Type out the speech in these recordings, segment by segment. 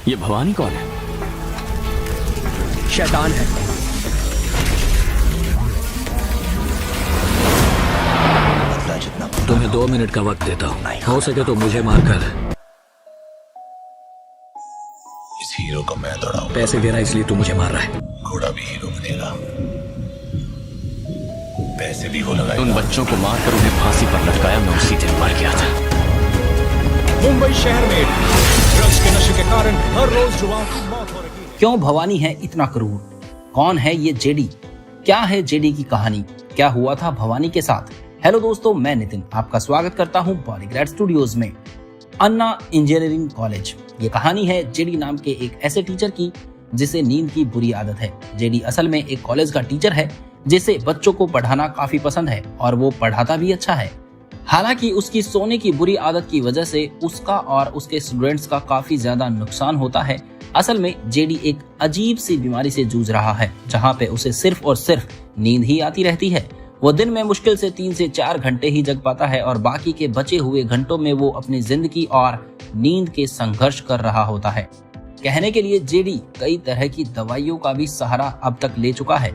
ये भवानी कौन है? शैतान है। तुम्हें 2 मिनट का वक्त देता हूँ, हो सके तो मुझे मारकर इस हीरो को मैं दौड़ाऊं। पैसे दे रहा है इसलिए तू मुझे मार रहा है। घोड़ा भी हीरो बनेगा, पैसे भी हो लगाएगा। उन बच्चों को मारकर उन्हें फांसी पर लटकाया, मैं उसी दिन मर गया था। मुंबई शहर में ड्रग्स के नशे के कारण हर रोज युवाओं की मौत हो रही है। क्यों भवानी है इतना क्रूर? कौन है ये जेडी? क्या है जेडी की कहानी? क्या हुआ था भवानी के साथ? हेलो दोस्तों, मैं नितिन आपका स्वागत करता हूं बॉलीग्रैड स्टूडियोज में। अन्ना इंजीनियरिंग कॉलेज, ये कहानी है जेडी नाम के एक ऐसे टीचर की जिसे नींद की बुरी आदत है। जेडी असल में एक कॉलेज का टीचर है जिसे बच्चों को पढ़ाना काफी पसंद है और वो पढ़ाता भी अच्छा है। हालांकि उसकी सोने की बुरी आदत की वजह से उसका और उसके स्टूडेंट्स का काफी ज्यादा नुकसान होता है। असल में जेडी एक अजीब सी बीमारी से जूझ रहा है जहाँ पे उसे सिर्फ और सिर्फ नींद ही आती रहती है। वो दिन में मुश्किल से 3 से 4 घंटे ही जग पाता है और बाकी के बचे हुए घंटों में वो अपनी जिंदगी और नींद के संघर्ष कर रहा होता है। कहने के लिए जेडी कई तरह की दवाइयों का भी सहारा अब तक ले चुका है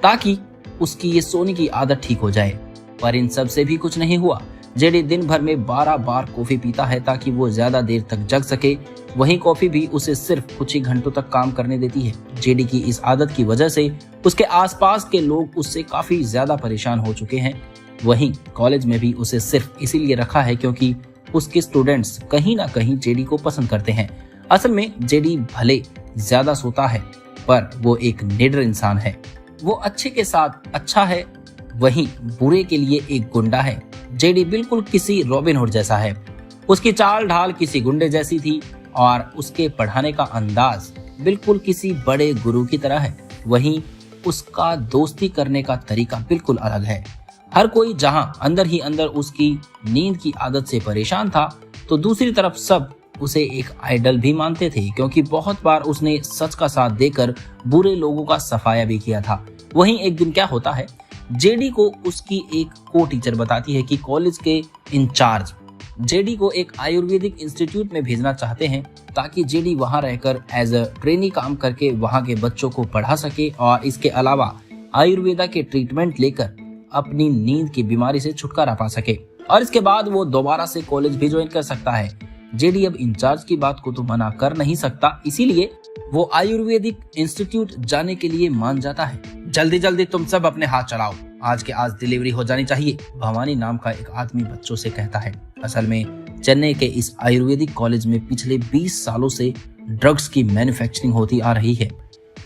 ताकि उसकी ये सोने की आदत ठीक हो जाए, पर इन सब से भी कुछ नहीं हुआ। जेडी दिन भर में 12 बार कॉफी पीता है ताकि वो ज्यादा देर तक जग सके। वहीं कॉफी भी उसे सिर्फ कुछ ही घंटों तक काम करने देती है। जेडी की इस आदत की वजह से उसके आसपास के लोग उससे काफी ज्यादा परेशान हो चुके हैं। वहीं कॉलेज में भी उसे सिर्फ इसीलिए रखा है क्योंकि उसके स्टूडेंट्स कहीं ना कहीं जेडी को पसंद करते हैं। असल में जेडी भले ज्यादा सोता है पर वो एक निडर इंसान है। वो अच्छे के साथ अच्छा है, वहीं बुरे के लिए एक गुंडा है। जेडी बिल्कुल किसी रॉबिन हुड जैसा है। उसकी चाल ढाल किसी गुंडे जैसी थी और उसके पढ़ाने का अंदाज बिल्कुल किसी बड़े गुरु की तरह है। वहीं उसका दोस्ती करने का तरीका बिल्कुल अलग है। हर कोई जहां अंदर ही अंदर उसकी नींद की आदत से परेशान था, तो दूसरी तरफ सब उसे एक आइडल भी मानते थे क्योंकि बहुत बार उसने सच का साथ देकर बुरे लोगों का सफाया भी किया था। वहीं एक दिन क्या होता है, जेडी को उसकी एक को टीचर बताती है कि कॉलेज के इंचार्ज जेडी को एक आयुर्वेदिक इंस्टीट्यूट में भेजना चाहते हैं ताकि जेडी वहां रहकर एज अ ट्रेनी काम करके वहां के बच्चों को पढ़ा सके और इसके अलावा आयुर्वेदा के ट्रीटमेंट लेकर अपनी नींद की बीमारी से छुटकारा पा सके और इसके बाद वो दोबारा से कॉलेज भी ज्वाइन कर सकता है। जेडी अब इंचार्ज की बात को तो मना कर नहीं सकता, इसीलिए वो आयुर्वेदिक इंस्टीट्यूट जाने के लिए मान जाता है। जल्दी जल्दी तुम सब अपने हाथ चलाओ, आज के आज डिलीवरी हो जानी चाहिए, भवानी नाम का एक आदमी बच्चों से कहता है। असल में चेन्नई के इस आयुर्वेदिक कॉलेज में पिछले 20 सालों से ड्रग्स की मैन्युफैक्चरिंग होती आ रही है।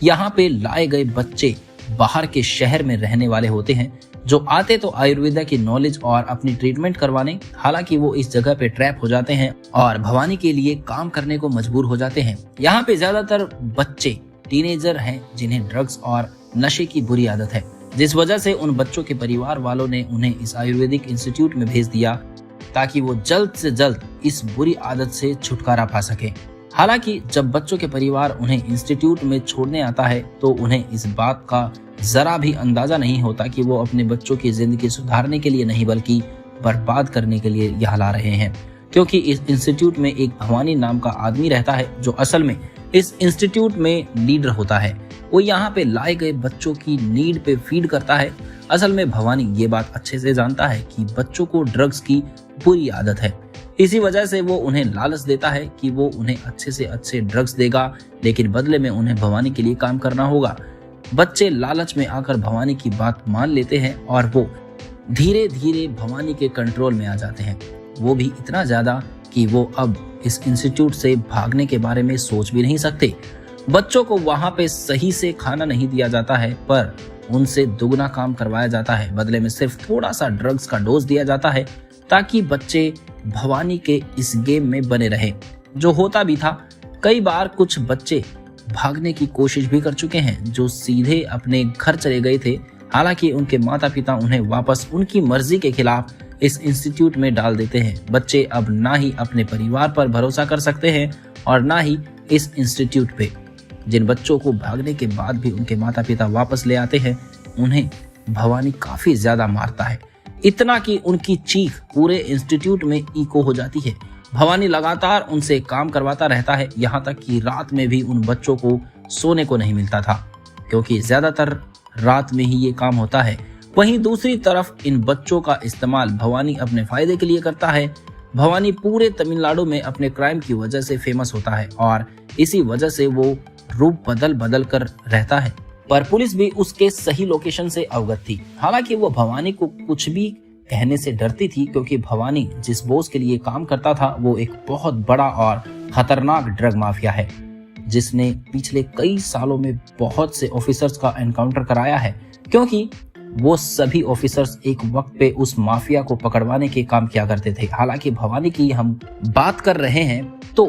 यहाँ पे लाए गए बच्चे बाहर के शहर में रहने वाले होते हैं जो आते तो आयुर्वेदा की नॉलेज और अपनी ट्रीटमेंट करवाने, हालांकि वो इस जगह पे ट्रैप हो जाते हैं और भवानी के लिए काम करने को मजबूर हो जाते हैं। यहाँ पे ज्यादातर बच्चे टीनेजर हैं जिन्हें ड्रग्स और नशे की बुरी आदत है, जिस वजह से उन बच्चों के परिवार वालों ने उन्हें इस आयुर्वेदिक इंस्टीट्यूट में भेज दिया ताकि वो जल्द से जल्द इस बुरी आदत से छुटकारा पा सके। हालांकि जब बच्चों के परिवार उन्हें इंस्टीट्यूट में छोड़ने आता है तो उन्हें इस बात का जरा भी अंदाजा नहीं होता कि वो अपने बच्चों की जिंदगी सुधारने के लिए नहीं बल्कि बर्बाद करने के लिए यहाँ ला रहे हैं, क्योंकि इस इंस्टीट्यूट में एक भवानी नाम का आदमी रहता है जो असल में इस इंस्टीट्यूट में लीडर होता है। वो यहाँ पे लाए गए बच्चों की नीड पे फीड करता है। असल में भवानी ये बात अच्छे से जानता है कि बच्चों को ड्रग्स की बुरी आदत है, इसी वजह से वो उन्हें लालच देता है कि वो उन्हें अच्छे से अच्छे ड्रग्स देगा, लेकिन बदले में उन्हें भवानी के लिए काम करना होगा। बच्चे लालच में आकर भवानी की बात मान लेते हैं और वो धीरे धीरे भवानी के कंट्रोल में आ जाते हैं। वो भी इतना ज्यादा कि वो अब इस इंस्टीट्यूट से भागने के बारे में सोच भी नहीं सकते। बच्चों को वहां पे सही से खाना नहीं दिया जाता है पर उनसे दुगना काम करवाया जाता है। बदले में सिर्फ थोड़ा सा ड्रग्स का डोज दिया जाता है ताकि बच्चे भवानी के इस गेम में बने रहे। जो होता भी था, कई बार कुछ बच्चे भागने की कोशिश भी कर चुके हैं जो सीधे अपने घर चले गए थे। हालांकि उनके माता पिता उन्हें वापस उनकी मर्जी के खिलाफ इस इंस्टीट्यूट में डाल देते हैं। बच्चे अब ना ही अपने परिवार पर भरोसा कर सकते हैं और ना ही इस इंस्टीट्यूट पे। जिन बच्चों को भागने के बाद भी उनके माता पिता वापस ले आते हैं, उन्हें भवानी काफी ज्यादा मारता है, इतना कि उनकी चीख पूरे इंस्टीट्यूट में इको हो जाती है भवानी लगातार उनसे काम करवाता रहता है, यहाँ तक कि रात में भी उन बच्चों को सोने को नहीं मिलता था, क्योंकि ज्यादातर रात में ही ये काम होता है। वहीं दूसरी तरफ इन बच्चों का इस्तेमाल भवानी अपने फायदे के लिए करता है। भवानी पूरे तमिलनाडु में अपने क्राइम की वजह से फेमस होता है और इसी वजह से वो रूप बदल बदल कर रहता है, पर पुलिस भी उसके सही लोकेशन से अवगत थी। हालांकि वो भवानी को कुछ भी कहने से डरती थी, क्योंकि भवानी जिस बॉस के लिए काम करता था वो एक बहुत बड़ा और खतरनाक ड्रग माफिया है, जिसने पिछले कई सालों में बहुत से ऑफिसर्स का एनकाउंटर कराया है, क्योंकि वो सभी ऑफिसर्स एक वक्त पे उस माफिया को पकड़वाने के काम किया करते थे। हालांकि भवानी की हम बात कर रहे हैं तो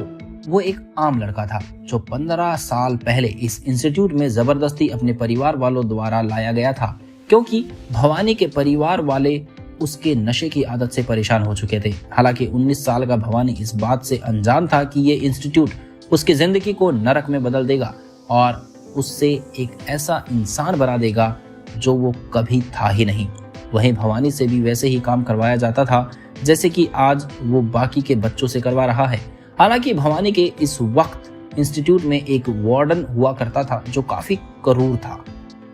वो एक आम लड़का था जो 15 साल पहले इस इंस्टीट्यूट में जबरदस्ती अपने परिवार वालों द्वारा लाया गया था, क्योंकि भवानी के परिवार वाले उसके नशे की आदत से परेशान हो चुके थे। हालांकि 19 साल का भवानी इस बात से अनजान था कि ये इंस्टीट्यूट उसकी जिंदगी को नरक में बदल देगा और उससे एक ऐसा इंसान बना देगा जो वो कभी था ही नहीं। वहीं भवानी से भी वैसे ही काम करवाया जाता था जैसे कि आज वो बाकी के बच्चों से करवा रहा है। हालांकि भवानी के इस वक्त इंस्टीट्यूट में एक वार्डन हुआ करता था जो काफी क्रूर था।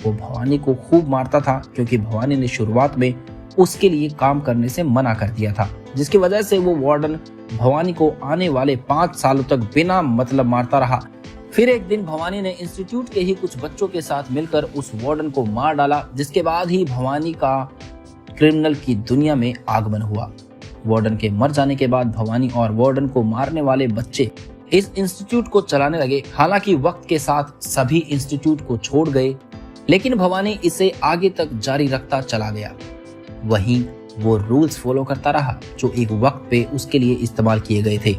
वो भवानी को खूब मारता था, क्योंकि भवानी ने शुरुआत में उसके लिए काम करने से मना कर दिया था, जिसकी वजह से वो वार्डन भवानी को आने वाले 5 सालों तक बिना मतलब मारता रहा। फिर एक दिन भवानी ने इंस्टीट्यूट के ही कुछ बच्चों के साथ मिलकर उस वार्डन को मार डाला, जिसके बाद ही भवानी का क्रिमिनल की दुनिया में आगमन हुआ। वार्डन के मर जाने के बाद भवानी और वार्डन को मारने वाले बच्चे इस इंस्टीट्यूट को चलाने लगे। हालांकि वक्त के साथ सभी इंस्टीट्यूट को छोड़ गए, लेकिन भवानी इसे आगे तक जारी रखता चला गया। वहीं वो रूल्स फॉलो करता रहा जो एक वक्त पे उसके लिए इस्तेमाल किए गए थे।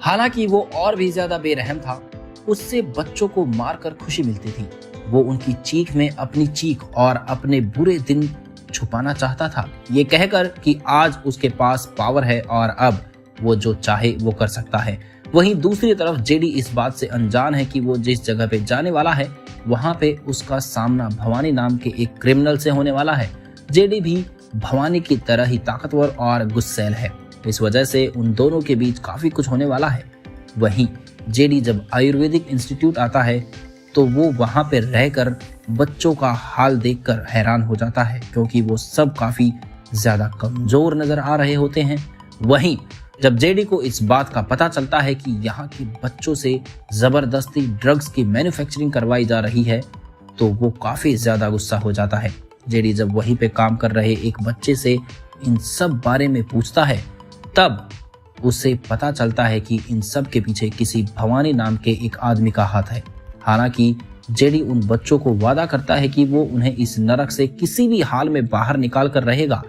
हालांकि वो और भी ज्यादा बेरहम था, उससे बच्चों को मारकर खुशी मिलती थी। वो उनकी चीख में अपनी चीख और अपने बुरे दिन छुपाना चाहता था, ये कहकर कि आज उसके पास पावर है और अब वो जो चाहे वो कर सकता है। वहीं दूसरी तरफ जेडी इस बात से अनजान है कि वो जिस जगह पे जाने वाला है वहां पे उसका सामना भवानी नाम के एक क्रिमिनल से होने वाला है। जेडी भी भवानी की तरह ही ताकतवर और गुस्सैल है, इस वजह से उन दोनों के बीच काफी कुछ होने वाला है। वहीं जेडी जब आयुर्वेदिक इंस्टीट्यूट आता है तो वो वहां पे रहकर बच्चों का हाल देखकर हैरान हो जाता है, क्योंकि वो सब काफी ज्यादा कमजोर नजर आ रहे होते हैं। वहीं जब जेडी को इस बात का पता चलता है कि यहाँ के बच्चों से जबरदस्ती ड्रग्स की मैन्युफैक्चरिंग करवाई जा रही है तो वो काफी ज्यादा गुस्सा हो जाता है। जेडी जब वहीं पे काम कर रहे एक बच्चे से इन सब बारे में पूछता है, तब उसे पता चलता है कि इन सब के पीछे किसी भवानी नाम के एक आदमी का हाथ है। हालांकि जेडी उन बच्चों को वादा करता है कि वो उन्हें इस नरक से किसी भी हाल में बाहर निकाल कर रहेगा।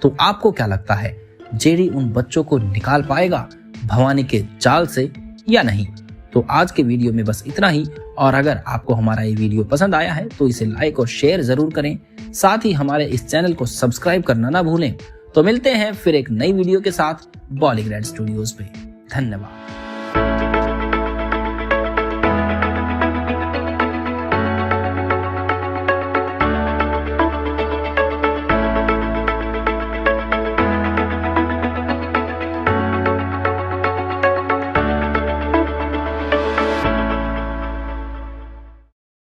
तो आपको क्या लगता है, जेडी उन बच्चों को निकाल पाएगा भवानी के जाल से या नहीं? तो आज के वीडियो में बस इतना ही, और अगर आपको हमारा ये वीडियो पसंद आया है तो इसे लाइक और शेयर जरूर करें। साथ ही हमारे इस चैनल को सब्सक्राइब करना ना भूलें। तो मिलते हैं फिर एक नई वीडियो के साथ बॉलीग्रेड स्टूडियोज पे। धन्यवाद।